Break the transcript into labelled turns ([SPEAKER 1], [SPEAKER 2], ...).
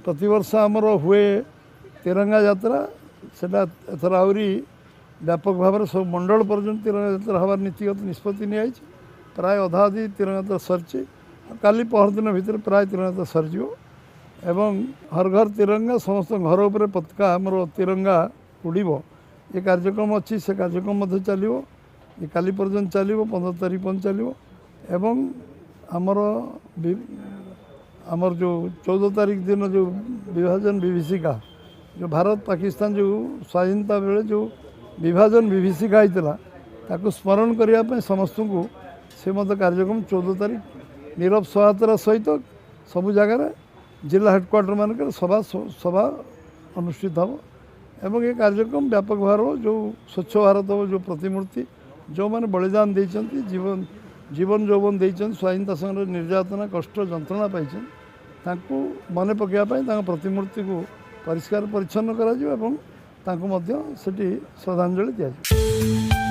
[SPEAKER 1] प्रतिवर्ष आमर हुए तिरंगा यात्रा सेटा एथर आहरी व्यापक भाव में सब मंडल पर्यटन तिरंगा यात्रा हमार नीतिगत निष्पत्ति नहीं प्राय अधा अधि तिरंगा यात्रा सरची काली पहर दिन भितर प्राय तिरंगा यात्रा सरजिव एवं हर घर तिरंगा समस्त घर उपर पताका आमर तिरंगा उड़ब ये कार्यक्रम अच्छी से कार्यक्रम चलो ये काली पर्यटन चलो 15 तारीख पर्यटन चलो एवं आमर जो 14 तारीख दिन जो विभाजन विभीषिका जो भारत पाकिस्तान जो स्वाधीनता बेले जो विभाजन विभीषिका होता ताको स्मरण करने समस्त को से मत कार्यक्रम 14 तारीख नीरव सहायतार सहित सबु जगार जिला हेडक्वार्टर मानक सभा सभा अनुष्ठित हम एवं ये कार्यक्रम व्यापक भाव जो स्वच्छ भारत जो प्रतिमूर्ति जो मैंने बलिदान देते जीवन जीवन यौवन देते स्वाधीनता संग्राम निर्यातना कष्ट जंत्रणा पाई मन पकड़ाई प्रतिमूर्ति को परिष्कार परिच्छन्न करा श्रद्धांजलि दिया।